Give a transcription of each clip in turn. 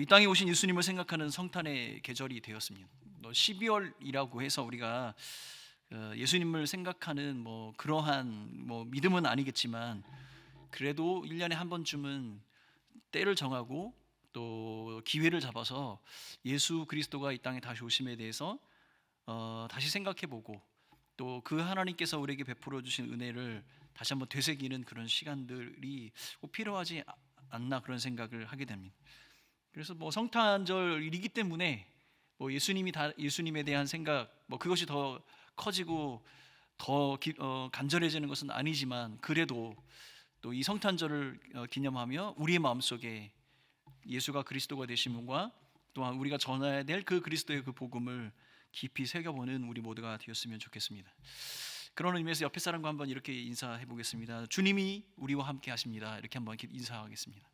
이 땅에 오신 예수님을 생각하는 성탄의 계절이 되었습니다. 12월이라고 해서 우리가 예수님을 생각하는 그러한 믿음은 아니겠지만, 그래도 1년에 한 번쯤은 때를 정하고 또 기회를 잡아서 예수 그리스도가 이 땅에 다시 오심에 대해서 다시 생각해보고, 또 그 하나님께서 우리에게 베풀어 주신 은혜를 다시 한번 되새기는 그런 시간들이 꼭 필요하지 않나, 그런 생각을 하게 됩니다. 그래서 성탄절이기 때문에 예수님에 대한 생각, 그것이 더 커지고 더 간절해지는 것은 아니지만, 그래도 또 이 성탄절을 기념하며 우리의 마음속에 예수가 그리스도가 되심과 또한 우리가 전해야 될 그 그리스도의 그 복음을 깊이 새겨보는 우리 모두가 되었으면 좋겠습니다. 그런 의미에서 옆에 사람과 한번 이렇게 인사해 보겠습니다. 주님이 우리와 함께 하십니다. 이렇게 한번 인사하겠습니다.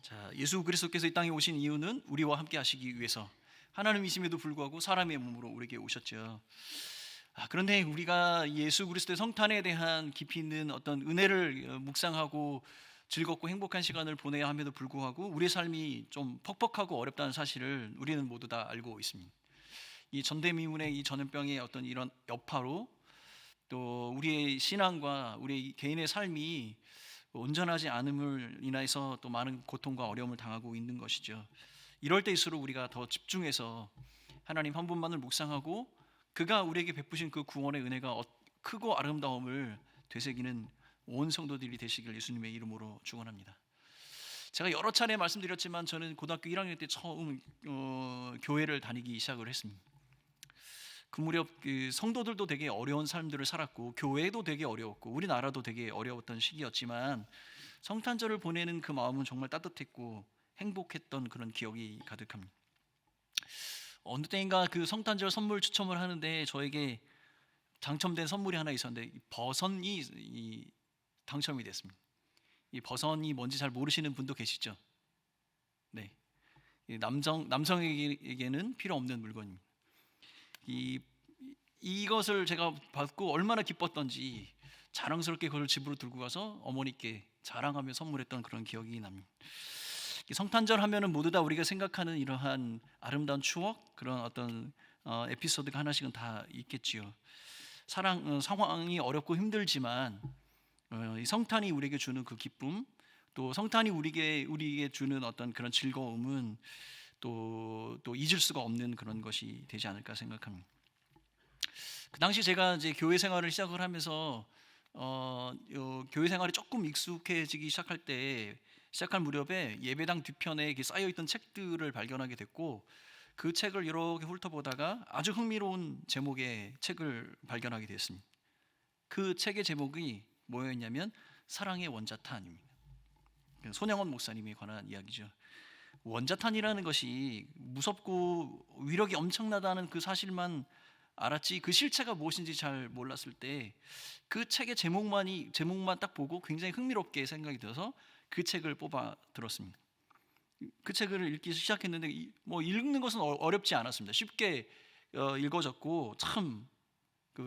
자, 예수 그리스도께서 이 땅에 오신 이유는 우리와 함께 하시기 위해서 하나님이심에도 불구하고 사람의 몸으로 우리에게 오셨죠. 그런데 우리가 예수 그리스도의 성탄에 대한 깊이 있는 어떤 은혜를 묵상하고 즐겁고 행복한 시간을 보내야 함에도 불구하고 우리의 삶이 좀 퍽퍽하고 어렵다는 사실을 우리는 모두 다 알고 있습니다. 이 전대미문의 이 전염병의 어떤 이런 여파로 또 우리의 신앙과 우리 개인의 삶이 온전하지 않음을 인해서 또 많은 고통과 어려움을 당하고 있는 것이죠. 이럴 때일수록 우리가 더 집중해서 하나님 한 분만을 묵상하고 그가 우리에게 베푸신 그 구원의 은혜가 크고 아름다움을 되새기는 온 성도들이 되시길 예수님의 이름으로 축원합니다. 제가 여러 차례 말씀드렸지만 저는 고등학교 1학년 때 처음 교회를 다니기 시작을 했습니다. 그 무렵 성도들도 되게 어려운 삶들을 살았고 교회도 되게 어려웠고 우리나라도 되게 어려웠던 시기였지만, 성탄절을 보내는 그 마음은 정말 따뜻했고 행복했던 그런 기억이 가득합니다. 어느 때인가 그 성탄절 선물 추첨을 하는데 저에게 당첨된 선물이 하나 있었는데 버선이 당첨이 됐습니다. 이 버선이 뭔지 잘 모르시는 분도 계시죠? 네, 남성에게는 필요 없는 물건입니다. 이것을 제가 받고 얼마나 기뻤던지 자랑스럽게 그걸 집으로 들고 가서 어머니께 자랑하며 선물했던 그런 기억이 납니다. 성탄절 하면은 모두 다 우리가 생각하는 이러한 아름다운 추억, 그런 어떤 에피소드가 하나씩은 다 있겠지요. 상황이 어렵고 힘들지만 이 성탄이 우리에게 주는 그 기쁨, 또 성탄이 우리에게 주는 어떤 그런 즐거움은 또 잊을 수가 없는 그런 것이 되지 않을까 생각합니다. 그 당시 제가 이제 교회 생활을 시작을 하면서 교회 생활이 조금 익숙해지기 시작할 무렵에 예배당 뒤편에 쌓여 있던 책들을 발견하게 됐고, 그 책을 이렇게 훑어보다가 아주 흥미로운 제목의 책을 발견하게 됐습니다. 그 책의 제목이 뭐였냐면 사랑의 원자탄입니다. 손영원 목사님에 관한 이야기죠. 원자탄이라는 것이 무섭고 위력이 엄청나다는 그 사실만 알았지 그 실체가 무엇인지 잘 몰랐을 때 그 책의 제목만 딱 보고 굉장히 흥미롭게 생각이 들어서 그 책을 뽑아 들었습니다. 그 책을 읽기 시작했는데 읽는 것은 어렵지 않았습니다. 쉽게 읽어졌고 참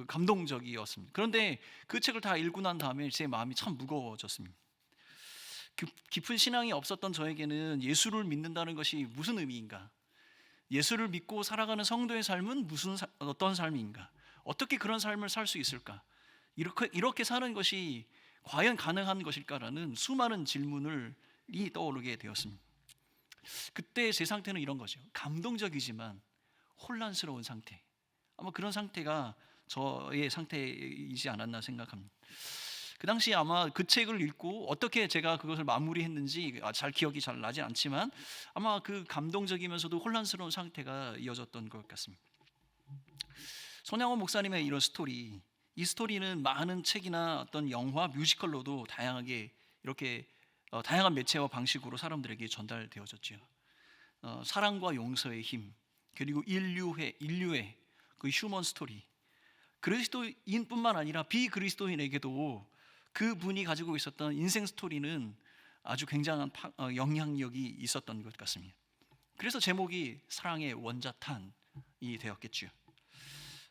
감동적이었습니다. 그런데 그 책을 다 읽고 난 다음에 제 마음이 참 무거워졌습니다. 깊은 신앙이 없었던 저에게는 예수를 믿는다는 것이 무슨 의미인가? 예수를 믿고 살아가는 성도의 삶은 어떤 삶인가? 어떻게 그런 삶을 살 수 있을까? 이렇게 사는 것이 과연 가능한 것일까라는 수많은 질문이 떠오르게 되었습니다. 그때 제 상태는 이런 거죠. 감동적이지만 혼란스러운 상태. 아마 그런 상태가 저의 상태이지 않았나 생각합니다. 그 당시 아마 그 책을 읽고 어떻게 제가 그것을 마무리했는지 기억이 잘 나지 않지만 아마 그 감동적이면서도 혼란스러운 상태가 이어졌던 것 같습니다. 손양원 목사님의 이런 스토리, 이 스토리는 많은 책이나 어떤 영화, 뮤지컬로도 다양하게 이렇게 다양한 매체와 방식으로 사람들에게 전달되어졌죠. 사랑과 용서의 힘, 그리고 인류의 그 휴먼 스토리, 그리스도인뿐만 아니라 비그리스도인에게도 그분이 가지고 있었던 인생 스토리는 아주 굉장한 영향력이 있었던 것 같습니다. 그래서 제목이 사랑의 원자탄이 되었겠죠.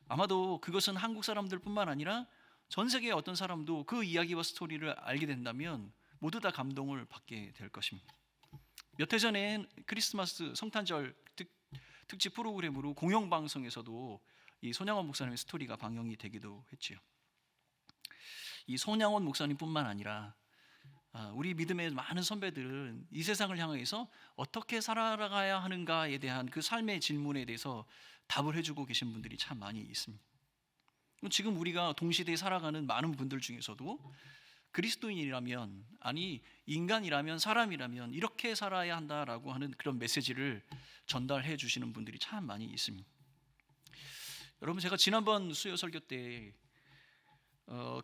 아마도 그것은 한국 사람들뿐만 아니라 전 세계의 어떤 사람도 그 이야기와 스토리를 알게 된다면 모두 다 감동을 받게 될 것입니다. 몇 해 전에 크리스마스 성탄절 특집 프로그램으로 공영방송에서도 이 손양원 목사님의 스토리가 방영이 되기도 했지요. 이 손양원 목사님뿐만 아니라 우리 믿음의 많은 선배들은 이 세상을 향해서 어떻게 살아가야 하는가에 대한 그 삶의 질문에 대해서 답을 해주고 계신 분들이 참 많이 있습니다. 지금 우리가 동시대에 살아가는 많은 분들 중에서도 그리스도인이라면, 아니 인간이라면, 사람이라면 이렇게 살아야 한다라고 하는 그런 메시지를 전달해 주시는 분들이 참 많이 있습니다. 여러분, 제가 지난번 수요 설교 때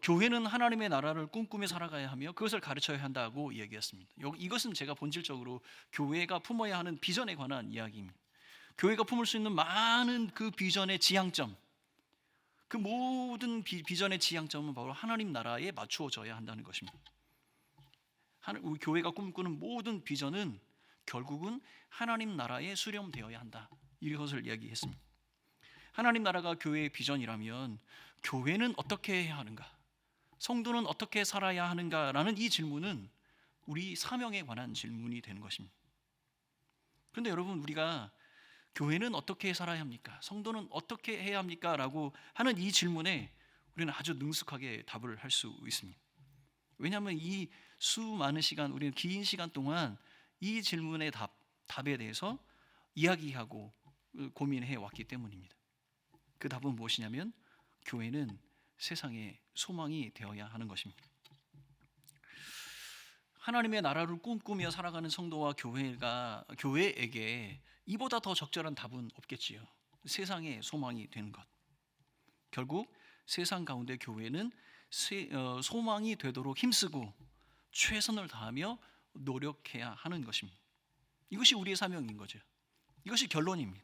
교회는 하나님의 나라를 꿈꾸며 살아가야 하며 그것을 가르쳐야 한다고 이야기했습니다. 이것은 제가 본질적으로 교회가 품어야 하는 비전에 관한 이야기입니다. 교회가 품을 수 있는 많은 그 비전의 지향점, 그 모든 비전의 지향점은 바로 하나님 나라에 맞추어져야 한다는 것입니다. 우리 교회가 꿈꾸는 모든 비전은 결국은 하나님 나라에 수렴되어야 한다, 이것을 이야기했습니다. 하나님 나라가 교회의 비전이라면 교회는 어떻게 해야 하는가, 성도는 어떻게 살아야 하는가라는 이 질문은 우리 사명에 관한 질문이 되는 것입니다. 그런데 여러분, 우리가 교회는 어떻게 살아야 합니까? 성도는 어떻게 해야 합니까? 라고 하는 이 질문에 우리는 아주 능숙하게 답을 할 수 있습니다. 왜냐하면 이 수많은 시간, 우리는 긴 시간 동안 이 질문의 답에 대해서 이야기하고 고민해 왔기 때문입니다. 그 답은 무엇이냐면 교회는 세상의 소망이 되어야 하는 것입니다. 하나님의 나라를 꿈꾸며 살아가는 성도와 교회에게 이보다 더 적절한 답은 없겠지요. 세상의 소망이 되는 것. 결국 세상 가운데 교회는 소망이 되도록 힘쓰고 최선을 다하며 노력해야 하는 것입니다. 이것이 우리의 사명인 거죠. 이것이 결론입니다.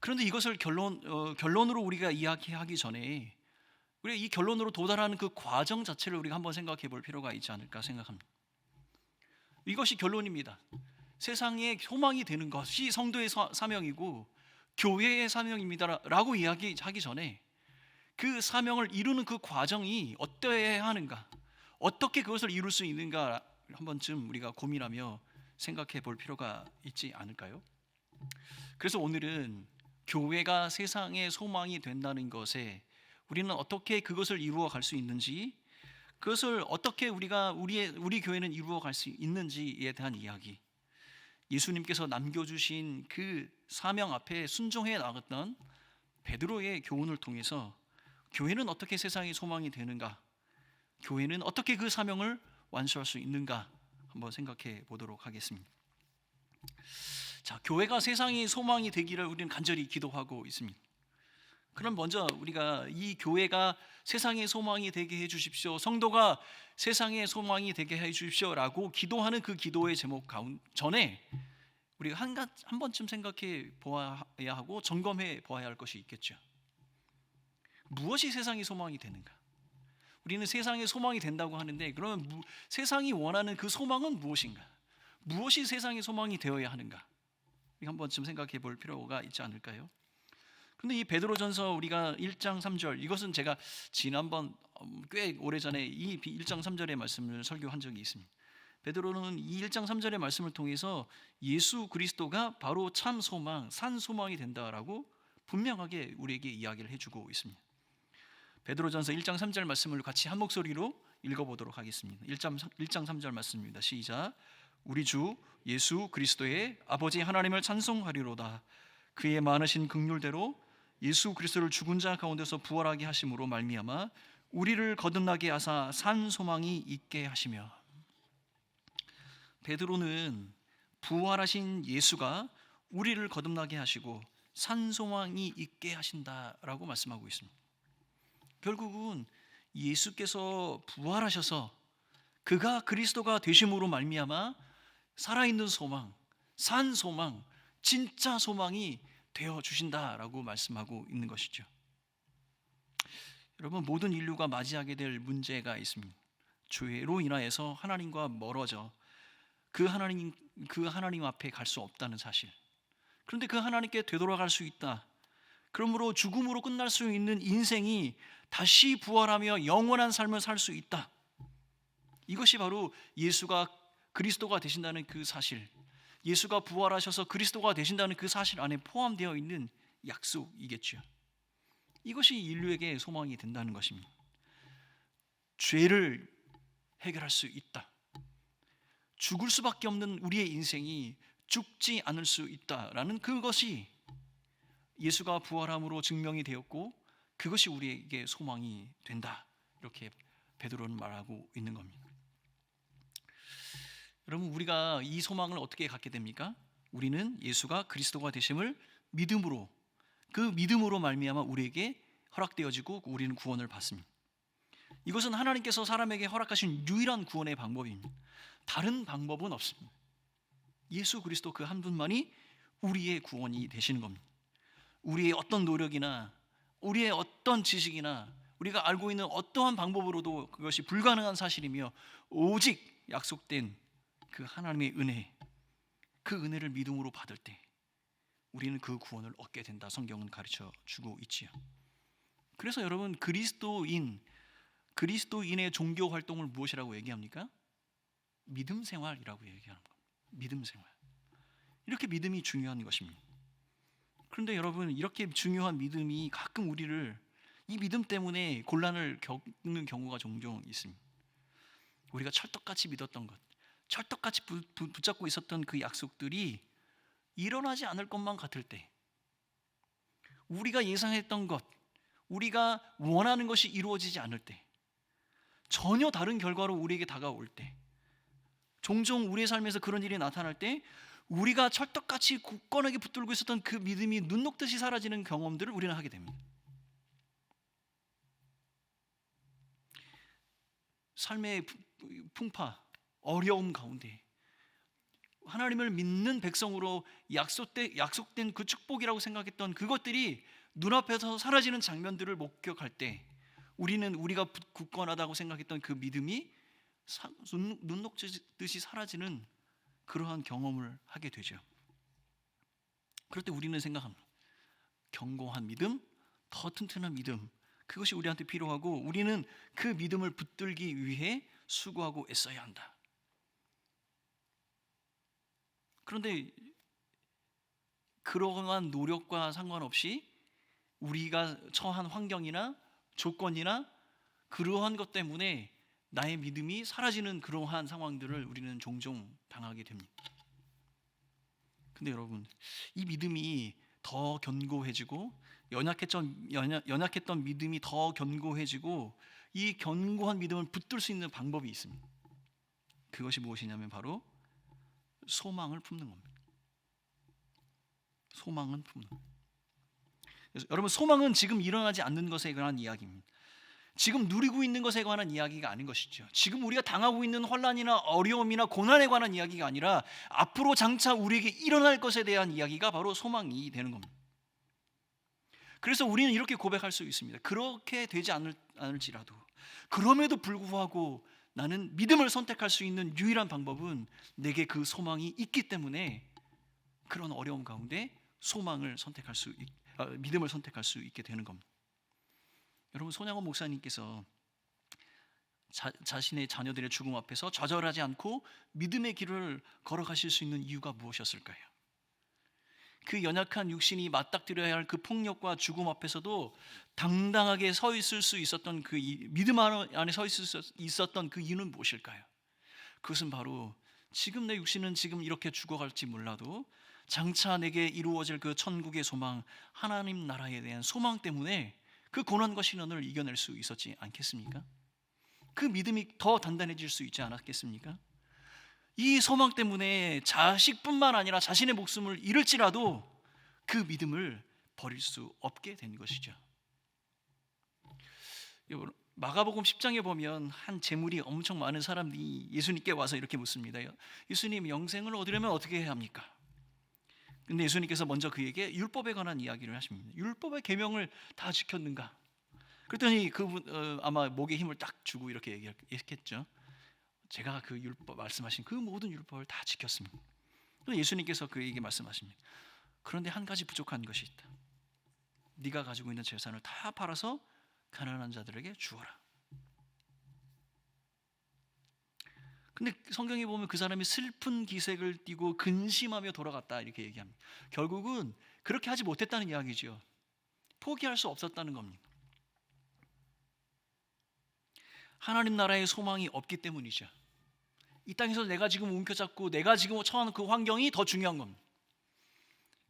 그런데 이것을 결론으로 우리가 이야기하기 전에 우리가 이 결론으로 도달하는 그 과정 자체를 우리가 한번 생각해 볼 필요가 있지 않을까 생각합니다. 이것이 결론입니다. 세상에 소망이 되는 것이 성도의 사명이고 교회의 사명입니다 라고 이야기하기 전에 그 사명을 이루는 그 과정이 어떠해야 하는가, 어떻게 그것을 이룰 수 있는가 한 번쯤 우리가 고민하며 생각해 볼 필요가 있지 않을까요? 그래서 오늘은 교회가 세상의 소망이 된다는 것에 우리는 어떻게 그것을 이루어 갈 수 있는지, 그것을 어떻게 우리 교회는 이루어 갈 수 있는지에 대한 이야기, 예수님께서 남겨주신 그 사명 앞에 순종해 나갔던 베드로의 교훈을 통해서 교회는 어떻게 세상의 소망이 되는가, 교회는 어떻게 그 사명을 완수할 수 있는가 한번 생각해 보도록 하겠습니다. 자, 교회가 세상의 소망이 되기를 우리는 간절히 기도하고 있습니다. 그럼 먼저 우리가 이 교회가 세상의 소망이 되게 해 주십시오, 성도가 세상의 소망이 되게 해 주십시오 라고 기도하는 그 기도의 제목 전에 우리가 한 번쯤 생각해 보아야 하고 점검해 보아야 할 것이 있겠죠. 무엇이 세상의 소망이 되는가? 우리는 세상의 소망이 된다고 하는데 그러면 세상이 원하는 그 소망은 무엇인가? 무엇이 세상의 소망이 되어야 하는가? 한 번쯤 생각해 볼 필요가 있지 않을까요? 그런데 이 베드로전서 우리가 1장 3절, 이것은 제가 지난번 꽤 오래전에 이 1장 3절의 말씀을 설교한 적이 있습니다. 베드로는 이 1장 3절의 말씀을 통해서 예수 그리스도가 바로 참 소망, 산 소망이 된다라고 분명하게 우리에게 이야기를 해주고 있습니다. 베드로전서 1장 3절 말씀을 같이 한 목소리로 읽어보도록 하겠습니다. 1장 3절 말씀입니다. 시작. 우리 주 예수 그리스도의 아버지 하나님을 찬송하리로다. 그의 많으신 긍휼대로 예수 그리스도를 죽은 자 가운데서 부활하게 하심으로 말미암아 우리를 거듭나게 하사 산 소망이 있게 하시며. 베드로는 부활하신 예수가 우리를 거듭나게 하시고 산 소망이 있게 하신다라고 말씀하고 있습니다. 결국은 예수께서 부활하셔서 그가 그리스도가 되심으로 말미암아 살아있는 소망, 산 소망, 진짜 소망이 되어 주신다라고 말씀하고 있는 것이죠. 여러분, 모든 인류가 맞이하게 될 문제가 있습니다. 죄로 인하여서 하나님과 멀어져 그 하나님 앞에 갈 수 없다는 사실. 그런데 그 하나님께 되돌아갈 수 있다. 그러므로 죽음으로 끝날 수 있는 인생이 다시 부활하며 영원한 삶을 살 수 있다. 이것이 바로 예수가 그리스도가 되신다는 그 사실, 예수가 부활하셔서 그리스도가 되신다는 그 사실 안에 포함되어 있는 약속이겠죠. 이것이 인류에게 소망이 된다는 것입니다. 죄를 해결할 수 있다. 죽을 수밖에 없는 우리의 인생이 죽지 않을 수 있다라는 그것이 예수가 부활함으로 증명이 되었고, 그것이 우리에게 소망이 된다. 이렇게 베드로는 말하고 있는 겁니다. 여러분, 우리가 이 소망을 어떻게 갖게 됩니까? 우리는 예수가 그리스도가 되심을 믿음으로, 그 믿음으로 말미암아 우리에게 허락되어지고 우리는 구원을 받습니다. 이것은 하나님께서 사람에게 허락하신 유일한 구원의 방법입니다. 다른 방법은 없습니다. 예수 그리스도 그 한 분만이 우리의 구원이 되시는 겁니다. 우리의 어떤 노력이나 우리의 어떤 지식이나 우리가 알고 있는 어떠한 방법으로도 그것이 불가능한 사실이며, 오직 약속된 그 하나님의 은혜, 그 은혜를 믿음으로 받을 때 우리는 그 구원을 얻게 된다. 성경은 가르쳐 주고 있지요. 그래서 여러분, 그리스도인의 종교 활동을 무엇이라고 얘기합니까? 믿음 생활이라고 얘기하는 겁니다. 믿음 생활. 이렇게 믿음이 중요한 것입니다. 그런데 여러분, 이렇게 중요한 믿음이 가끔 우리를 이 믿음 때문에 곤란을 겪는 경우가 종종 있습니다. 우리가 철떡같이 믿었던 것, 철떡같이 붙잡고 있었던 그 약속들이 일어나지 않을 것만 같을 때, 우리가 예상했던 것, 우리가 원하는 것이 이루어지지 않을 때, 전혀 다른 결과로 우리에게 다가올 때, 종종 우리의 삶에서 그런 일이 나타날 때 우리가 철떡같이 굳건하게 붙들고 있었던 그 믿음이 눈 녹듯이 사라지는 경험들을 우리는 하게 됩니다. 삶의 풍파, 어려움 가운데 하나님을 믿는 백성으로 약속된 그 축복이라고 생각했던 그것들이 눈앞에서 사라지는 장면들을 목격할 때, 우리는 우리가 굳건하다고 생각했던 그 믿음이 눈 녹듯이 사라지는 그러한 경험을 하게 되죠. 그럴 때 우리는 생각합니다. 견고한 믿음, 더 튼튼한 믿음, 그것이 우리한테 필요하고, 우리는 그 믿음을 붙들기 위해 수고하고 애써야 한다. 그런데 그러한 노력과 상관없이 우리가 처한 환경이나 조건이나 그러한 것 때문에 나의 믿음이 사라지는 그러한 상황들을 우리는 종종 당하게 됩니다. 근데 여러분, 이 믿음이 더 견고해지고 연약했던 믿음이 더 견고해지고, 이 견고한 믿음을 붙들 수 있는 방법이 있습니다. 그것이 무엇이냐면 바로 소망을 품는 겁니다. 소망은 품는 겁니다. 그래서 여러분, 소망은 지금 일어나지 않는 것에 관한 이야기입니다. 지금 누리고 있는 것에 관한 이야기가 아닌 것이죠. 지금 우리가 당하고 있는 혼란이나 어려움이나 고난에 관한 이야기가 아니라 앞으로 장차 우리에게 일어날 것에 대한 이야기가 바로 소망이 되는 겁니다. 그래서 우리는 이렇게 고백할 수 있습니다. 그렇게 되지 않을지라도, 그럼에도 불구하고 나는 믿음을 선택할 수 있는 유일한 방법은 내게 그 소망이 있기 때문에 그런 어려움 가운데 믿음을 선택할 수 있게 되는 겁니다. 여러분, 손양원 목사님께서 자신의 자녀들의 죽음 앞에서 좌절하지 않고 믿음의 길을 걸어가실 수 있는 이유가 무엇이었을까요? 그 연약한 육신이 맞닥뜨려야 할 그 폭력과 죽음 앞에서도 당당하게 서 있을 수 있었던 그 믿음 안에 서 있었던 그 이유는 무엇일까요? 그것은 바로 지금 내 육신은 지금 이렇게 죽어갈지 몰라도 장차 내게 이루어질 그 천국의 소망, 하나님 나라에 대한 소망 때문에 그 고난과 시련을 이겨낼 수 있었지 않겠습니까? 그 믿음이 더 단단해질 수 있지 않았겠습니까? 이 소망 때문에 자식뿐만 아니라 자신의 목숨을 잃을지라도 그 믿음을 버릴 수 없게 된 것이죠. 마가복음 10장에 보면 한 재물이 엄청 많은 사람이 예수님께 와서 이렇게 묻습니다. 예수님, 영생을 얻으려면 어떻게 해야 합니까? 근데 예수님께서 먼저 그에게 율법에 관한 이야기를 하십니다. 율법의 계명을 다 지켰는가? 그랬더니 그분 아마 목에 힘을 딱 주고 이렇게 얘기했겠죠. 제가 그 율법 말씀하신 그 모든 율법을 다 지켰습니다. 또 예수님께서 그에게 말씀하십니다. 그런데 한 가지 부족한 것이 있다. 네가 가지고 있는 재산을 다 팔아서 가난한 자들에게 주어라. 근데 성경에 보면 그 사람이 슬픈 기색을 띠고 근심하며 돌아갔다 이렇게 얘기합니다. 결국은 그렇게 하지 못했다는 이야기죠. 포기할 수 없었다는 겁니다. 하나님 나라의 소망이 없기 때문이죠. 이 땅에서 내가 지금 움켜잡고 내가 지금 처한 그 환경이 더 중요한 겁니다.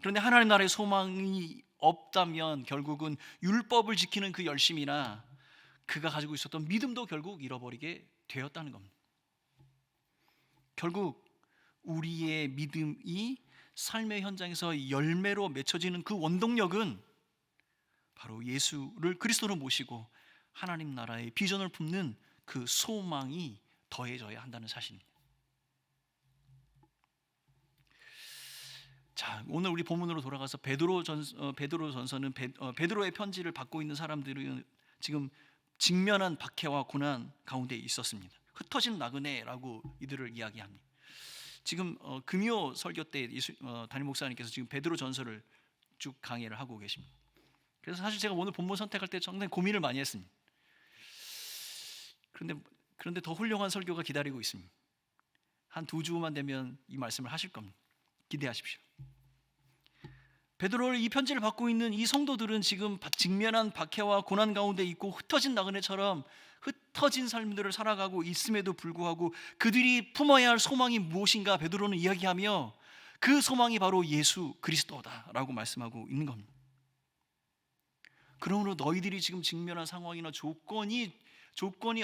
그런데 하나님 나라의 소망이 없다면 결국은 율법을 지키는 그 열심이나 그가 가지고 있었던 믿음도 결국 잃어버리게 되었다는 겁니다. 결국 우리의 믿음이 삶의 현장에서 열매로 맺혀지는 그 원동력은 바로 예수를 그리스도로 모시고 하나님 나라의 비전을 품는 그 소망이 더해져야 한다는 사실입니다. 자, 오늘 우리 본문으로 돌아가서 베드로전서는 베드로의 편지를 받고 있는 사람들은 지금 직면한 박해와 고난 가운데 있었습니다. 흩어진 나그네라고 이들을 이야기합니다. 지금 금요 설교 때 담임 목사님께서 지금 베드로전서를 쭉 강의를 하고 계십니다. 그래서 사실 제가 오늘 본문 선택할 때 상당히 고민을 많이 했습니다. 그런데 더 훌륭한 설교가 기다리고 있습니다. 한 2주만 되면 이 말씀을 하실 겁니다. 기대하십시오. 베드로를 이 편지를 받고 있는 이 성도들은 지금 직면한 박해와 고난 가운데 있고 흩어진 나그네처럼 흩어진 삶들을 살아가고 있음에도 불구하고 그들이 품어야 할 소망이 무엇인가 베드로는 이야기하며 그 소망이 바로 예수 그리스도다라고 말씀하고 있는 겁니다. 그러므로 너희들이 지금 직면한 상황이나 조건이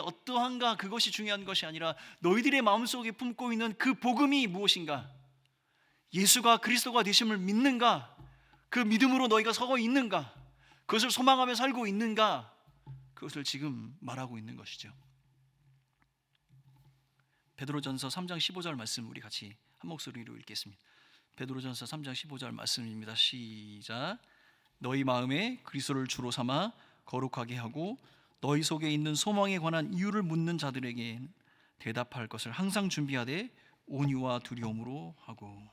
어떠한가 그것이 중요한 것이 아니라 너희들의 마음속에 품고 있는 그 복음이 무엇인가, 예수가 그리스도가 되심을 믿는가, 그 믿음으로 너희가 서고 있는가, 그것을 소망하며 살고 있는가, 그것을 지금 말하고 있는 것이죠. 베드로전서 3장 15절 말씀 우리 같이 한 목소리로 읽겠습니다. 베드로전서 3장 15절 말씀입니다. 시작. 너희 마음에 그리스도를 주로 삼아 거룩하게 하고 너희 속에 있는 소망에 관한 이유를 묻는 자들에게 대답할 것을 항상 준비하되 온유와 두려움으로 하고.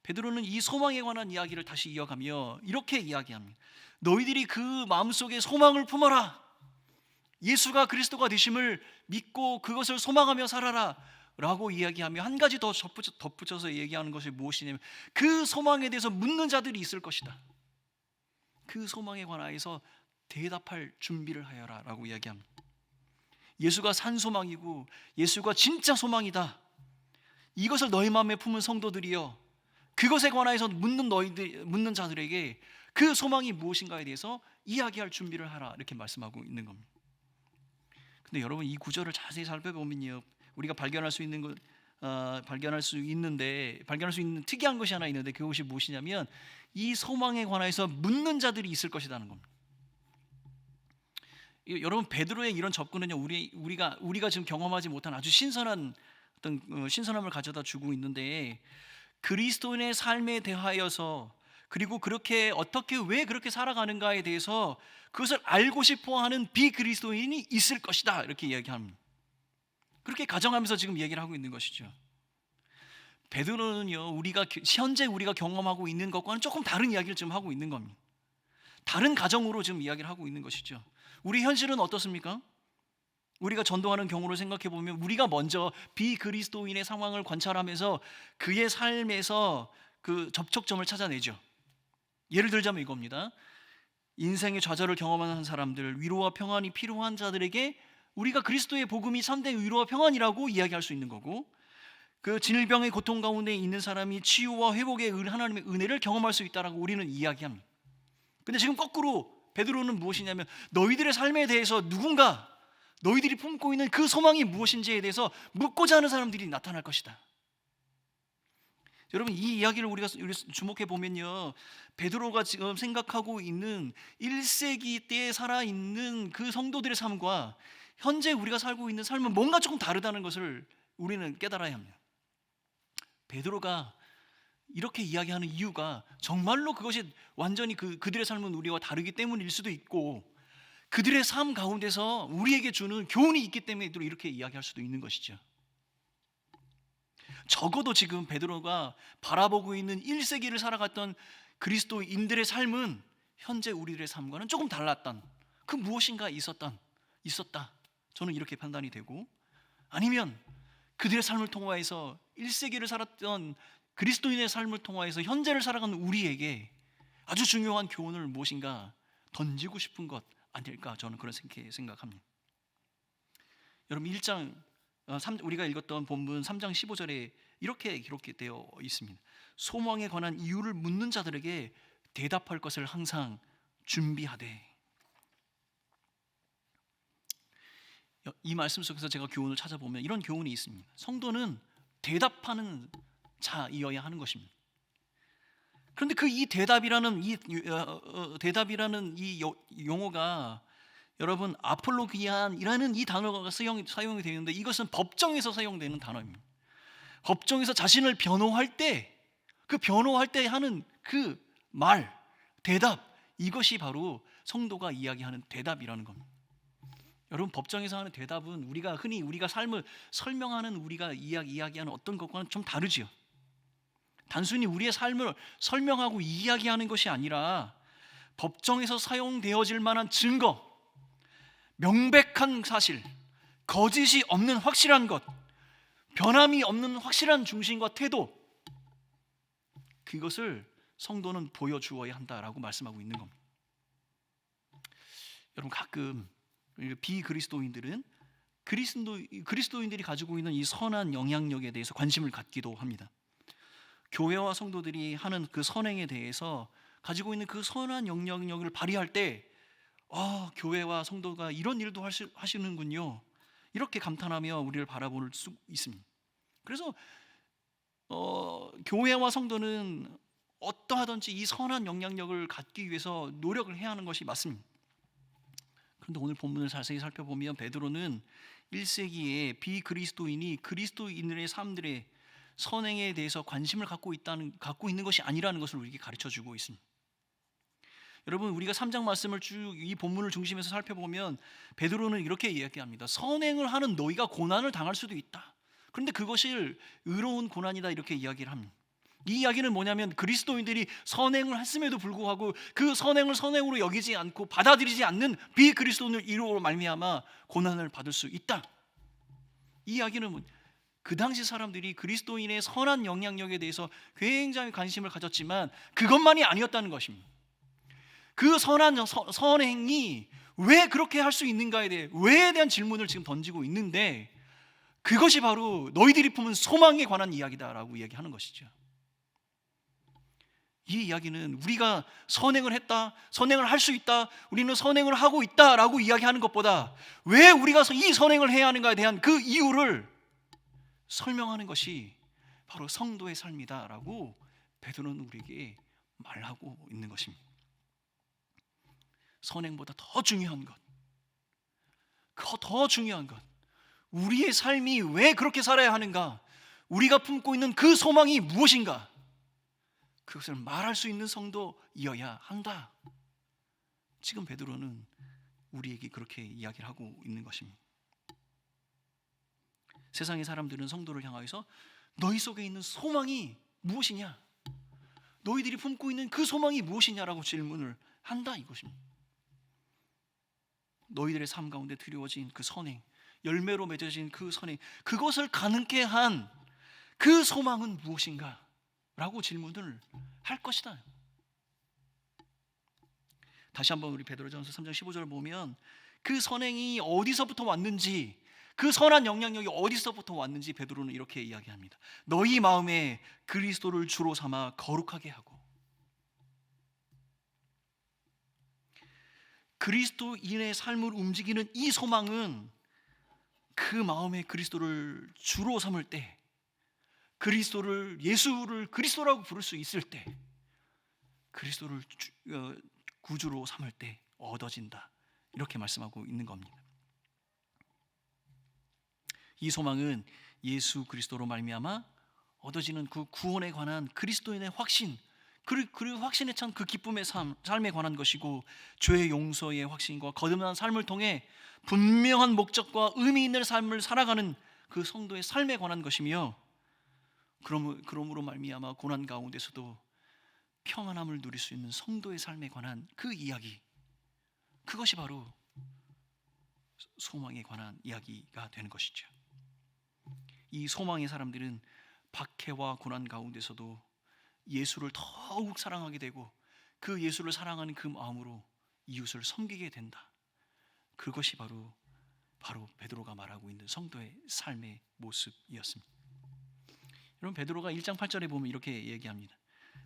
베드로는 이 소망에 관한 이야기를 다시 이어가며 이렇게 이야기합니다. 너희들이 그 마음속에 소망을 품어라. 예수가 그리스도가 되심을 믿고 그것을 소망하며 살아라 라고 이야기하며 한 가지 더 덧붙여서 얘기하는 것이 무엇이냐면 그 소망에 대해서 묻는 자들이 있을 것이다. 그 소망에 관하여서 대답할 준비를 하여라 라고 이야기합니다. 예수가 산 소망이고 예수가 진짜 소망이다. 이것을 너희 마음에 품은 성도들이여, 그것에 관하여서 묻는 자들에게 그 소망이 무엇인가에 대해서 이야기할 준비를 하라 이렇게 말씀하고 있는 겁니다. 근데 여러분 이 구절을 자세히 살펴보면요, 우리가 발견할 수 있는 특이한 것이 하나 있는데 그것이 무엇이냐면 이 소망에 관해서 묻는 자들이 있을 것이라는 겁니다. 여러분 베드로의 이런 접근은요, 우리가 지금 경험하지 못한 아주 신선한 어떤 신선함을 가져다 주고 있는데, 그리스도인의 삶에 대하여서 그리고 왜 그렇게 살아가는가에 대해서 그것을 알고 싶어하는 비그리스도인이 있을 것이다 이렇게 이야기합니다. 그렇게 가정하면서 지금 얘기를 하고 있는 것이죠. 베드로는요, 현재 우리가 경험하고 있는 것과는 조금 다른 이야기를 지금 하고 있는 겁니다. 다른 가정으로 지금 이야기를 하고 있는 것이죠. 우리 현실은 어떻습니까? 우리가 전도하는 경우를 생각해 보면 우리가 먼저 비그리스도인의 상황을 관찰하면서 그의 삶에서 그 접촉점을 찾아내죠. 예를 들자면 이겁니다. 인생의 좌절을 경험하는 사람들, 위로와 평안이 필요한 자들에게 우리가 그리스도의 복음이 참된 위로와 평안이라고 이야기할 수 있는 거고, 그 질병의 고통 가운데 있는 사람이 치유와 회복의 하나님의 은혜를 경험할 수 있다라고 우리는 이야기합니다. 근데 지금 거꾸로 베드로는 무엇이냐면 너희들의 삶에 대해서 너희들이 품고 있는 그 소망이 무엇인지에 대해서 묻고자 하는 사람들이 나타날 것이다. 여러분 이 이야기를 우리가 주목해 보면요, 베드로가 지금 생각하고 있는 1세기 때에 살아있는 그 성도들의 삶과 현재 우리가 살고 있는 삶은 뭔가 조금 다르다는 것을 우리는 깨달아야 합니다. 베드로가 이렇게 이야기하는 이유가 정말로 그것이 완전히 그들의 삶은 우리와 다르기 때문일 수도 있고, 그들의 삶 가운데서 우리에게 주는 교훈이 있기 때문에 이렇게 이야기할 수도 있는 것이죠. 적어도 지금 베드로가 바라보고 있는 1세기를 살아갔던 그리스도인들의 삶은 현재 우리들의 삶과는 조금 달랐던, 그 무엇인가 있었다. 저는 이렇게 판단이 되고, 아니면 그들의 삶을 통하여서 1세기를 살았던 그리스도인의 삶을 통하여서 현재를 살아가는 우리에게 아주 중요한 교훈을 무엇인가 던지고 싶은 것 아닐까, 저는 그런 생각합니다. 여러분 1장 우리가 읽었던 본문 3장 15절에 이렇게 기록되어 있습니다. 소망에 관한 이유를 묻는 자들에게 대답할 것을 항상 준비하되. 이 말씀 속에서 제가 교훈을 찾아보면 이런 교훈이 있습니다. 성도는 대답하는 자이어야 하는 것입니다. 그런데 이 대답이라는 이 용어가 여러분 아폴로기안이라는 이 단어가 사용이 되어 있는데, 이것은 법정에서 사용되는 단어입니다. 법정에서 자신을 변호할 때 하는 그 말, 대답, 이것이 바로 성도가 이야기하는 대답이라는 겁니다. 여러분 법정에서 하는 대답은 흔히 우리가 삶을 설명하는 우리가 이야기하는 어떤 것과는 좀 다르지요. 단순히 우리의 삶을 설명하고 이야기하는 것이 아니라 법정에서 사용되어질 만한 증거, 명백한 사실, 거짓이 없는 확실한 것, 변함이 없는 확실한 중심과 태도, 그것을 성도는 보여주어야 한다라고 말씀하고 있는 겁니다. 여러분 가끔 비그리스도인들은 그리스도인들이 가지고 있는 이 선한 영향력에 대해서 관심을 갖기도 합니다. 교회와 성도들이 하는 그 선행에 대해서 가지고 있는 그 선한 영향력을 발휘할 때 교회와 성도가 이런 일도 하시는군요, 이렇게 감탄하며 우리를 바라볼 수 있습니다. 그래서 교회와 성도는 어떠하든지 이 선한 영향력을 갖기 위해서 노력을 해야 하는 것이 맞습니다. 그런데 오늘 본문을 자세히 살펴보면 베드로는 1세기에 비그리스도인이 그리스도인들의 삶들의 선행에 대해서 관심을 갖고 있는 것이 아니라는 것을 우리에게 가르쳐주고 있습니다. 여러분 우리가 3장 말씀을 쭉 이 본문을 중심에서 살펴보면 베드로는 이렇게 이야기합니다. 선행을 하는 너희가 고난을 당할 수도 있다. 그런데 그것이 의로운 고난이다, 이렇게 이야기를 합니다. 이 이야기는 뭐냐면 그리스도인들이 선행을 했음에도 불구하고 그 선행을 선행으로 여기지 않고 받아들이지 않는 비그리스도인을 이루어 말미암아 고난을 받을 수 있다. 이 이야기는 그 당시 사람들이 그리스도인의 선한 영향력에 대해서 굉장히 관심을 가졌지만 그것만이 아니었다는 것입니다. 그 선행이 왜 그렇게 할 수 있는가에 대해 왜에 대한 질문을 지금 던지고 있는데, 그것이 바로 너희들이 품은 소망에 관한 이야기다라고 이야기하는 것이죠. 이 이야기는 우리가 선행을 했다, 선행을 할 수 있다, 우리는 선행을 하고 있다라고 이야기하는 것보다 왜 우리가 이 선행을 해야 하는가에 대한 그 이유를 설명하는 것이 바로 성도의 삶이다라고 베드로는 우리에게 말하고 있는 것입니다. 선행보다 더 중요한 것, 우리의 삶이 왜 그렇게 살아야 하는가, 우리가 품고 있는 그 소망이 무엇인가, 그것을 말할 수 있는 성도이어야 한다. 지금 베드로는 우리에게 그렇게 이야기를 하고 있는 것입니다. 세상의 사람들은 성도를 향하여서 너희 속에 있는 소망이 무엇이냐, 너희들이 품고 있는 그 소망이 무엇이냐라고 질문을 한다, 이것입니다. 너희들의 삶 가운데 드리워진 그 선행, 열매로 맺어진 그 선행, 그것을 가능케 한 그 소망은 무엇인가 라고 질문을 할 것이다. 다시 한번 우리 베드로전서 3장 15절을 보면 그 선행이 어디서부터 왔는지, 그 선한 영향력이 어디서부터 왔는지 베드로는 이렇게 이야기합니다. 너희 마음에 그리스도를 주로 삼아 거룩하게 하고. 그리스도인의 삶을 움직이는 이 소망은 그 마음에 그리스도를 주로 삼을 때, 예수를 그리스도라고 부를 수 있을 때, 그리스도를 구주로 삼을 때 얻어진다, 이렇게 말씀하고 있는 겁니다. 이 소망은 예수 그리스도로 말미암아 얻어지는 그 구원에 관한 그리스도인의 확신, 그리고 확신에 찬 그 기쁨의 삶에 관한 것이고, 죄의 용서의 확신과 거듭난 삶을 통해 분명한 목적과 의미 있는 삶을 살아가는 그 성도의 삶에 관한 것이며, 그러므로 말미암아 고난 가운데서도 평안함을 누릴 수 있는 성도의 삶에 관한 그 이야기, 그것이 바로 소망에 관한 이야기가 되는 것이죠. 이 소망의 사람들은 박해와 고난 가운데서도 예수를 더욱 사랑하게 되고 그 예수를 사랑하는 그 마음으로 이웃을 섬기게 된다. 그것이 바로 베드로가 말하고 있는 성도의 삶의 모습이었습니다. 여러분, 베드로가 1장 8절에 보면 이렇게 얘기합니다.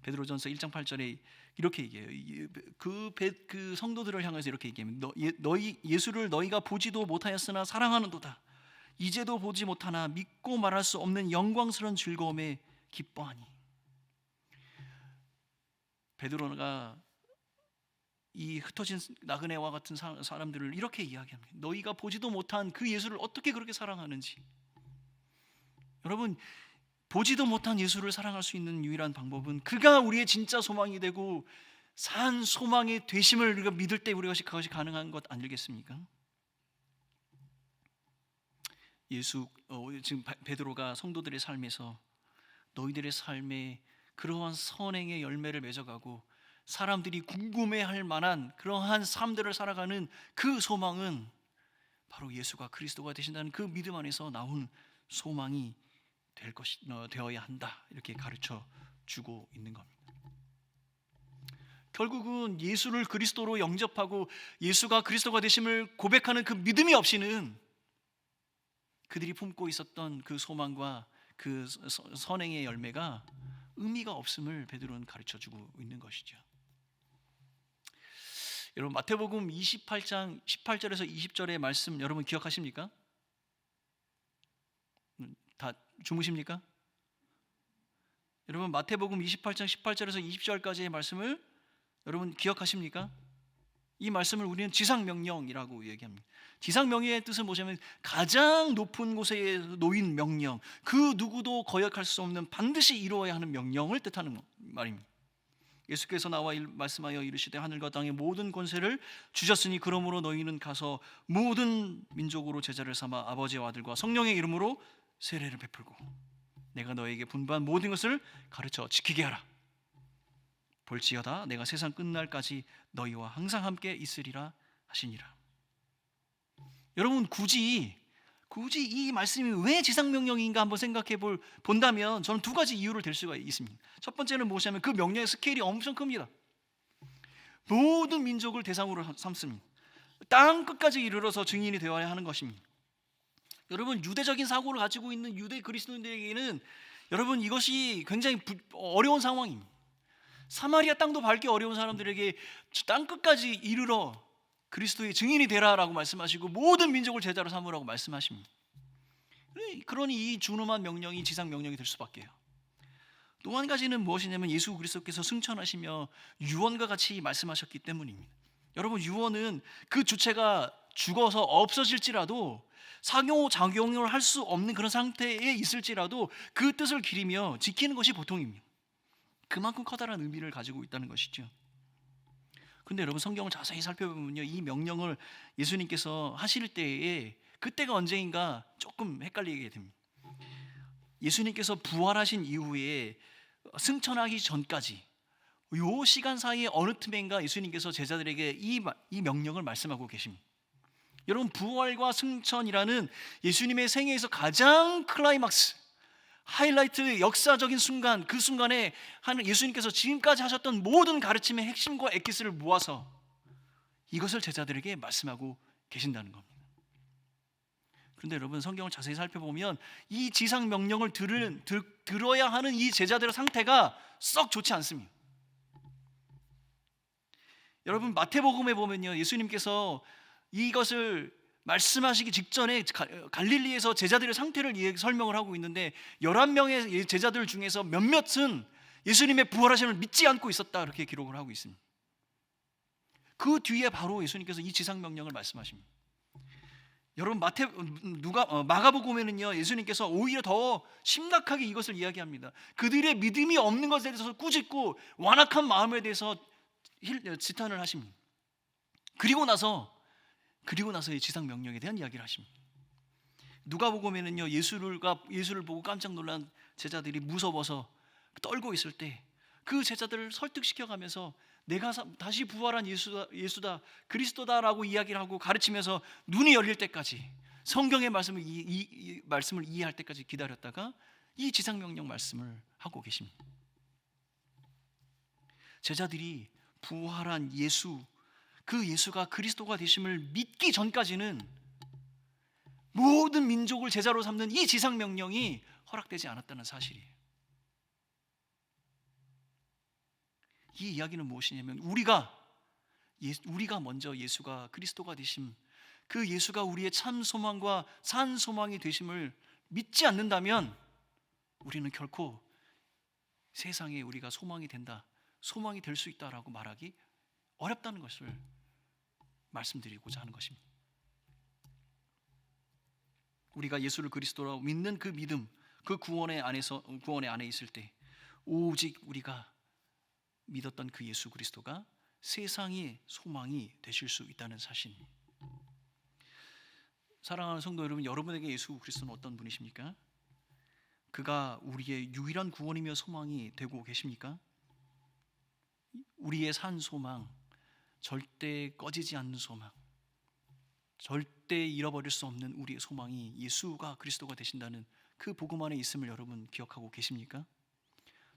베드로전서 1장 8절에 이렇게 얘기해요. 그 성도들을 향해서 이렇게 얘기합니다. 너희 예수를 너희가 보지도 못하였으나 사랑하는도다. 이제도 보지 못하나 믿고 말할 수 없는 영광스러운 즐거움에 기뻐하니. 베드로가 이 흩어진 나그네와 같은 사람들을 이렇게 이야기합니다. 너희가 보지도 못한 그 예수를 어떻게 그렇게 사랑하는지. 여러분, 보지도 못한 예수를 사랑할 수 있는 유일한 방법은 그가 우리의 진짜 소망이 되고 산 소망의 되심을 우리가 믿을 때 그것이 가능한 것 아니겠습니까? 지금 베드로가 성도들의 삶에서 너희들의 삶에 그러한 선행의 열매를 맺어가고 사람들이 궁금해할 만한 그러한 삶들을 살아가는 그 소망은 바로 예수가 그리스도가 되신다는 그 믿음 안에서 나온 소망이 되어야 한다. 이렇게 가르쳐 주고 있는 겁니다. 결국은 예수를 그리스도로 영접하고 예수가 그리스도가 되심을 고백하는 그 믿음이 없이는 그들이 품고 있었던 그 소망과 그 선행의 열매가 의미가 없음을 베드로는 가르쳐 주고 있는 것이죠. 여러분, 마태복음 28장 18절에서 20절의 말씀 여러분 기억하십니까? 다 주무십니까? 여러분, 마태복음 28장 18절에서 20절까지의 말씀을 여러분 기억하십니까? 이 말씀을 우리는 지상명령이라고 얘기합니다. 지상명령의 뜻은 뭐냐면 가장 높은 곳에 놓인 명령, 그 누구도 거역할 수 없는 반드시 이루어야 하는 명령을 뜻하는 말입니다. 예수께서 나와 말씀하여 이르시되 하늘과 땅의 모든 권세를 주셨으니 그러므로 너희는 가서 모든 민족으로 제자를 삼아 아버지와 아들과 성령의 이름으로 세례를 베풀고 내가 너에게 분부한 모든 것을 가르쳐 지키게 하라. 볼지어다 내가 세상 끝날까지 너희와 항상 함께 있으리라 하시니라. 여러분, 굳이 이 말씀이 왜 지상명령인가 한번 생각해 본다면 저는 두 가지 이유를 댈 수가 있습니다. 첫 번째는 무엇이냐면 그 명령의 스케일이 엄청 큽니다. 모든 민족을 대상으로 삼습니다. 땅 끝까지 이르러서 증인이 되어야 하는 것입니다. 여러분, 유대적인 사고를 가지고 있는 유대 그리스도인들에게는 여러분 이것이 굉장히 어려운 상황입니다. 사마리아 땅도 밟기 어려운 사람들에게 땅 끝까지 이르러 그리스도의 증인이 되라라고 말씀하시고 모든 민족을 제자로 삼으라고 말씀하십니다. 그러니 이 준엄한 명령이 지상 명령이 될 수밖에요. 또 한 가지는 무엇이냐면 예수 그리스도께서 승천하시며 유언과 같이 말씀하셨기 때문입니다. 여러분, 유언은 그 주체가 죽어서 없어질지라도 상호작용을 할 수 없는 그런 상태에 있을지라도 그 뜻을 기리며 지키는 것이 보통입니다. 그만큼 커다란 의미를 가지고 있다는 것이죠. 근데 여러분, 성경을 자세히 살펴보면요, 이 명령을 예수님께서 하실 때에 그때가 언제인가 조금 헷갈리게 됩니다. 예수님께서 부활하신 이후에 승천하기 전까지 이 시간 사이에 어느 틈엔가 예수님께서 제자들에게 이 명령을 말씀하고 계십니다. 여러분, 부활과 승천이라는 예수님의 생애에서 가장 클라이막스, 하이라이트, 역사적인 순간, 그 순간에 예수님께서 지금까지 하셨던 모든 가르침의 핵심과 엑기스를 모아서 이것을 제자들에게 말씀하고 계신다는 겁니다. 그런데 여러분, 성경을 자세히 살펴보면 이 지상 명령을 들어야 하는 이 제자들의 상태가 썩 좋지 않습니다. 여러분, 마태복음에 보면요, 예수님께서 이것을 말씀하시기 직전에 갈릴리에서 제자들의 상태를 설명을 하고 있는데 11명의 제자들 중에서 몇몇은 예수님의 부활하심을 믿지 않고 있었다, 이렇게 기록을 하고 있습니다. 그 뒤에 바로 예수님께서 이 지상명령을 말씀하십니다. 여러분, 마가복음에는요, 예수님께서 오히려 더 심각하게 이것을 이야기합니다. 그들의 믿음이 없는 것에 대해서 꾸짖고 완악한 마음에 대해서 지탄을 하십니다. 그리고 나서 이 지상 명령에 대한 이야기를 하십니다. 누가복음에는요, 예수를 보고 깜짝 놀란 제자들이 무서워서 떨고 있을 때 그 제자들을 설득시켜가면서 내가 다시 부활한 예수다 그리스도다라고 이야기를 하고 가르치면서 눈이 열릴 때까지 성경의 말씀을 이 말씀을 이해할 때까지 기다렸다가 이 지상명령 말씀을 하고 계십니다. 제자들이 부활한 예수, 그 예수가 그리스도가 되심을 믿기 전까지는 모든 민족을 제자로 삼는 이 지상명령이 허락되지 않았다는 사실이에요. 이 이야기는 무엇이냐면 우리가 먼저 예수가 그리스도가 되심, 그 예수가 우리의 참 소망과 산 소망이 되심을 믿지 않는다면 우리는 결코 세상에 우리가 소망이 된다, 소망이 될 수 있다라고 말하기 어렵다는 것을 말씀드리고자 하는 것입니다. 우리가 예수를 그리스도라고 믿는 그 믿음, 그 구원의 안에 있을 때 오직 우리가 믿었던 그 예수 그리스도가 세상의 소망이 되실 수 있다는 사실입니다. 사랑하는 성도 여러분, 여러분에게 예수 그리스도는 어떤 분이십니까? 그가 우리의 유일한 구원이며 소망이 되고 계십니까? 우리의 산 소망, 절대 꺼지지 않는 소망, 절대 잃어버릴 수 없는 우리의 소망이 예수가 그리스도가 되신다는 그 복음 안에 있음을 여러분 기억하고 계십니까?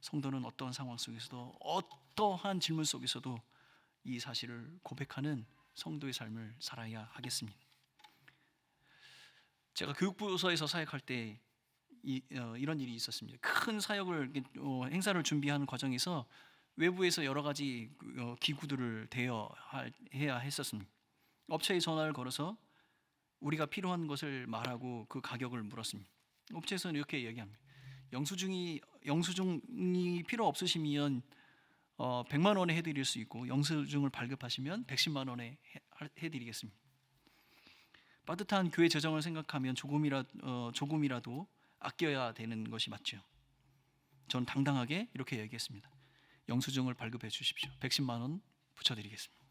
성도는 어떠한 상황 속에서도, 어떠한 질문 속에서도 이 사실을 고백하는 성도의 삶을 살아야 하겠습니다. 제가 교육부서에서 사역할 때 이런 일이 있었습니다. 큰 사역을 행사를 준비하는 과정에서 외부에서 여러 가지 기구들을 대여해야 했었습니다. 업체에 전화를 걸어서 우리가 필요한 것을 말하고 그 가격을 물었습니다. 업체에서는 이렇게 얘기합니다. 영수증이 필요 없으시면 100만 원에 해드릴 수 있고, 영수증을 발급하시면 110만 원에 해드리겠습니다. 빠듯한 교회 재정을 생각하면 조금이라도 아껴야 되는 것이 맞죠. 저는 당당하게 이렇게 얘기했습니다. 영수증을 발급해 주십시오. 110만 원 붙여드리겠습니다.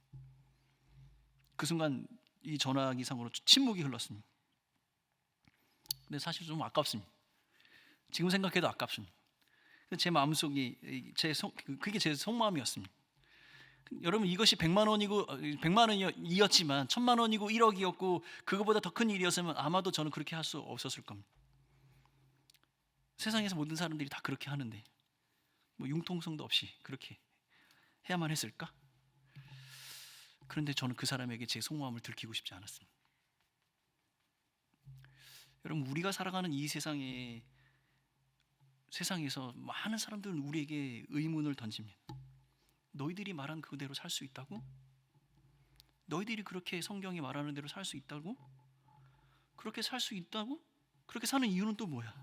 그 순간 이 전화기상으로 침묵이 흘렀습니다. 근데 사실 좀 아깝습니다. 지금 생각해도 아깝습니다. 제 마음속이 그게 제 속마음이었습니다. 여러분, 이것이 100만 원이었지만 1000만 원이고 1억이었고 그거보다 더 큰 일이었으면 아마도 저는 그렇게 할 수 없었을 겁니다. 세상에서 모든 사람들이 다 그렇게 하는데 뭐 융통성도 없이 그렇게 해야만 했을까? 그런데 저는 그 사람에게 제 속마음을 들키고 싶지 않았습니다. 여러분, 우리가 살아가는 이 세상에서 많은 사람들은 우리에게 의문을 던집니다. 너희들이 말한 그대로 살 수 있다고? 너희들이 그렇게 성경이 말하는 대로 살 수 있다고? 그렇게 살 수 있다고? 그렇게 사는 이유는 또 뭐야?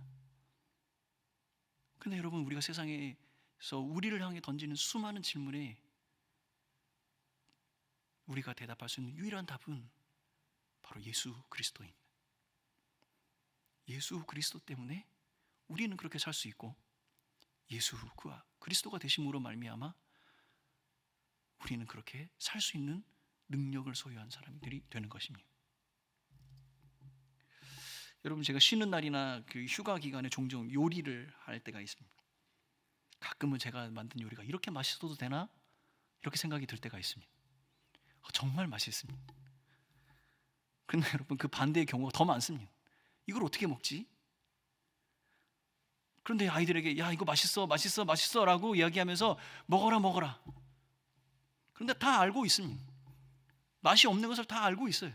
근데 여러분, 우리가 세상에서 우리를 향해 던지는 수많은 질문에 우리가 대답할 수 있는 유일한 답은 바로 예수 그리스도입니다. 예수 그리스도 때문에 우리는 그렇게 살 수 있고, 예수 그리스도가 되심으로 말미암아 우리는 그렇게 살 수 있는 능력을 소유한 사람들이 되는 것입니다. 여러분, 제가 쉬는 날이나 그 휴가 기간에 종종 요리를 할 때가 있습니다. 가끔은 제가 만든 요리가 이렇게 맛있어도 되나? 이렇게 생각이 들 때가 있습니다. 정말 맛있습니다. 그런데 여러분, 그 반대의 경우가 더 많습니다. 이걸 어떻게 먹지? 그런데 아이들에게 야, 이거 맛있어 라고 이야기하면서 먹어라. 그런데 다 알고 있습니다. 맛이 없는 것을 다 알고 있어요.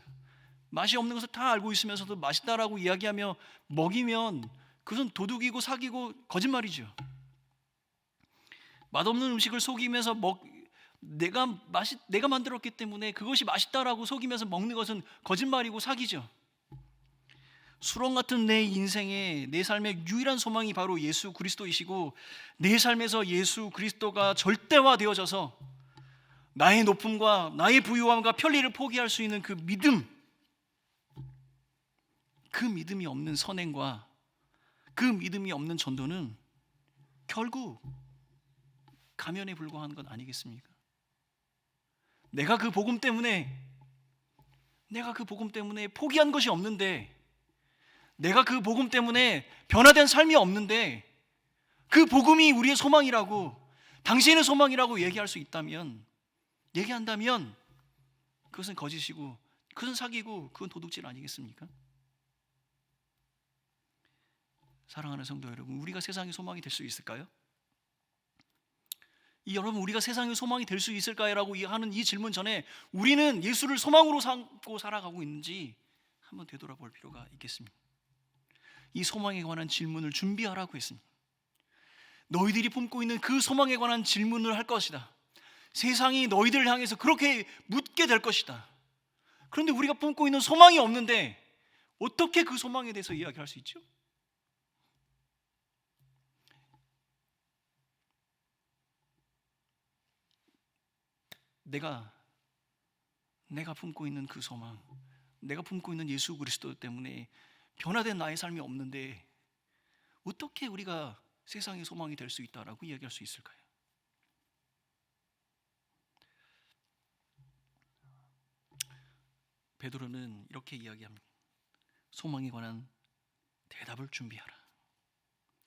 맛이 없는 것을 다 알고 있으면서도 맛있다라고 이야기하며 먹이면 그것은 도둑이고 사기고 거짓말이죠. 맛없는 음식을 속이면서 내가 만들었기 때문에 그것이 맛있다라고 속이면서 먹는 것은 거짓말이고 사기죠. 수렁 같은 내 인생의, 내 삶의 유일한 소망이 바로 예수 그리스도이시고, 내 삶에서 예수 그리스도가 절대화되어져서 나의 높음과 나의 부유함과 편리를 포기할 수 있는 그 믿음이 없는 선행과 그 믿음이 없는 전도는 결국 가면에 불과한 것 아니겠습니까? 내가 그 복음 때문에 포기한 것이 없는데, 내가 그 복음 때문에 변화된 삶이 없는데, 그 복음이 우리의 소망이라고, 당신의 소망이라고 얘기한다면 그것은 거짓이고, 그것은 사기고, 그건 도둑질 아니겠습니까? 사랑하는 성도 여러분, 우리가 세상의 소망이 될 수 있을까요? 여러분, 우리가 세상의 소망이 될 수 있을까요? 라고 하는 이 질문 전에 우리는 예수를 소망으로 삼고 살아가고 있는지 한번 되돌아볼 필요가 있겠습니다. 이 소망에 관한 질문을 준비하라고 했습니다. 너희들이 품고 있는 그 소망에 관한 질문을 할 것이다. 세상이 너희들을 향해서 그렇게 묻게 될 것이다. 그런데 우리가 품고 있는 소망이 없는데 어떻게 그 소망에 대해서 이야기할 수 있죠? 내가 품고 있는 그 소망, 내가 품고 있는 예수 그리스도 때문에 변화된 나의 삶이 없는데 어떻게 우리가 세상의 소망이 될 수 있다라고 이야기할 수 있을까요? 베드로는 이렇게 이야기합니다. 소망에 관한 대답을 준비하라.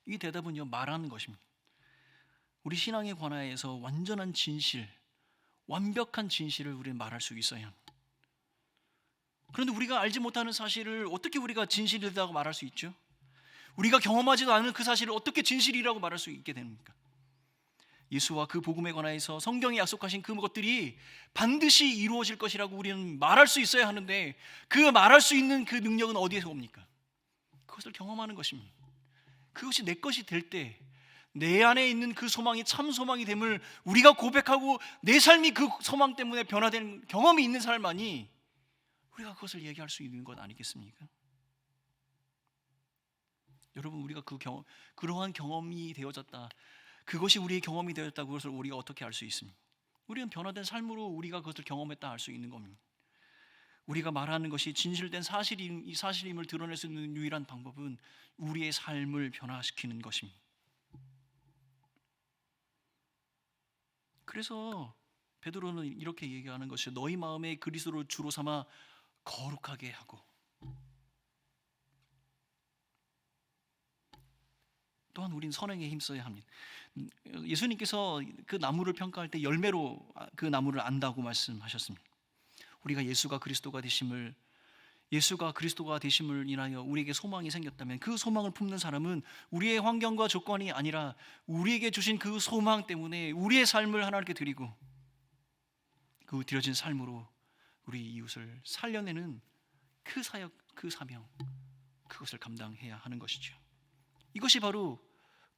이 대답은요, 말하는 것입니다. 우리 신앙에 관하여서 완전한 진실, 완벽한 진실을 우리는 말할 수 있어야 합니다. 그런데 우리가 알지 못하는 사실을 어떻게 우리가 진실이라고 말할 수 있죠? 우리가 경험하지도 않은 그 사실을 어떻게 진실이라고 말할 수 있게 됩니까? 예수와 그 복음에 관하여서 성경이 약속하신 그 것들이 반드시 이루어질 것이라고 우리는 말할 수 있어야 하는데 그 말할 수 있는 그 능력은 어디에서 옵니까? 그것을 경험하는 것입니다. 그것이 내 것이 될 때 내 안에 있는 그 소망이 참 소망이 됨을 우리가 고백하고 내 삶이 그 소망 때문에 변화된 경험이 있는 사람만이 우리가 그것을 얘기할 수 있는 것 아니겠습니까? 여러분, 우리가 그러한 경험이 되어졌다, 그것이 우리의 경험이 되었다, 그것을 우리가 어떻게 알 수 있습니까? 우리는 변화된 삶으로 우리가 그것을 경험했다 알 수 있는 겁니다. 우리가 말하는 것이 진실된 사실임을 드러낼 수 있는 유일한 방법은 우리의 삶을 변화시키는 것입니다. 그래서 베드로는 이렇게 얘기하는 것이 너희 마음에 그리스도를 주로 삼아 거룩하게 하고, 또한 우린 선행에 힘써야 합니다. 예수님께서 그 나무를 평가할 때 열매로 그 나무를 안다고 말씀하셨습니다. 우리가 예수가 그리스도가 되심을 인하여 우리에게 소망이 생겼다면 그 소망을 품는 사람은 우리의 환경과 조건이 아니라 우리에게 주신 그 소망 때문에 우리의 삶을 하나님께 드리고 그 드려진 삶으로 우리 이웃을 살려내는 그 사역, 그 사명, 그것을 감당해야 하는 것이죠. 이것이 바로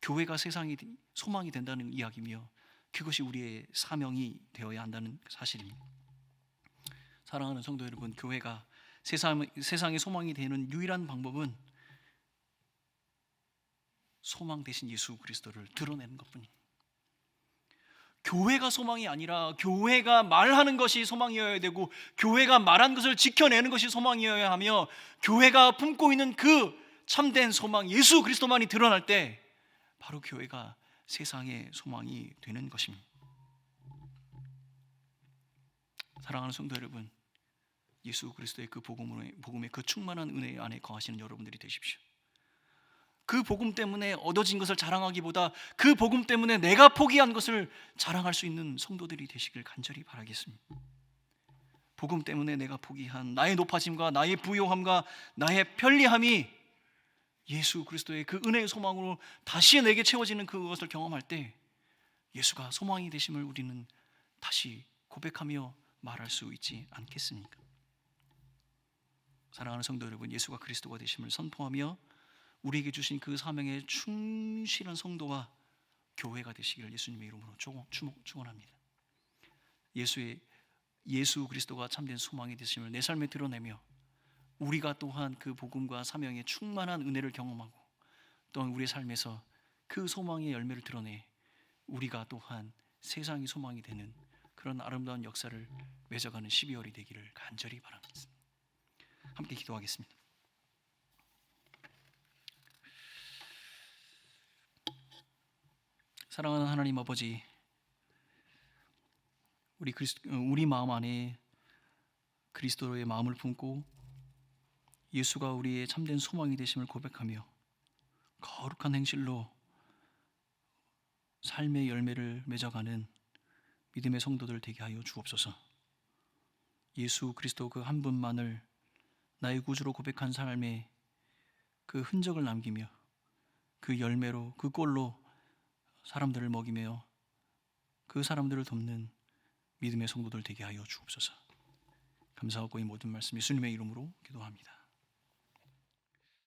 교회가 세상이 소망이 된다는 이야기며 그것이 우리의 사명이 되어야 한다는 사실입니다. 사랑하는 성도 여러분, 교회가 세상의 소망이 되는 유일한 방법은 소망 대신 예수 그리스도를 드러내는 것뿐입니다. 교회가 소망이 아니라 교회가 말하는 것이 소망이어야 되고 교회가 말한 것을 지켜내는 것이 소망이어야 하며 교회가 품고 있는 그 참된 소망 예수 그리스도만이 드러날 때 바로 교회가 세상의 소망이 되는 것입니다. 사랑하는 성도 여러분, 예수 그리스도의 그 복음의 그 충만한 은혜 안에 거하시는 여러분들이 되십시오. 그 복음 때문에 얻어진 것을 자랑하기보다 그 복음 때문에 내가 포기한 것을 자랑할 수 있는 성도들이 되시길 간절히 바라겠습니다. 복음 때문에 내가 포기한 나의 높아짐과 나의 부요함과 나의 편리함이 예수 그리스도의 그 은혜의 소망으로 다시 내게 채워지는 그것을 경험할 때 예수가 소망이 되심을 우리는 다시 고백하며 말할 수 있지 않겠습니까? 사랑하는 성도 여러분, 예수가 그리스도가 되심을 선포하며 우리에게 주신 그 사명에 충실한 성도와 교회가 되시기를 예수님의 이름으로 축원합니다. 예수 그리스도가 참된 소망이 되심을 내 삶에 드러내며 우리가 또한 그 복음과 사명의 충만한 은혜를 경험하고 또한 우리의 삶에서 그 소망의 열매를 드러내 우리가 또한 세상의 소망이 되는 그런 아름다운 역사를 맺어가는 12월이 되기를 간절히 바랍니다. 함께 기도하겠습니다. 사랑하는 하나님 아버지, 우리 마음 안에 그리스도의 마음을 품고 예수가 우리의 참된 소망이 되심을 고백하며 거룩한 행실로 삶의 열매를 맺어가는 믿음의 성도들 되게 하여 주옵소서. 예수 그리스도 그 한 분만을 나의 구주로 고백한 삶에 그 흔적을 남기며 그 열매로, 그 꼴로 사람들을 먹이며 그 사람들을 돕는 믿음의 성도들 되게 하여 주옵소서. 감사하고 이 모든 말씀 예수님의 이름으로 기도합니다.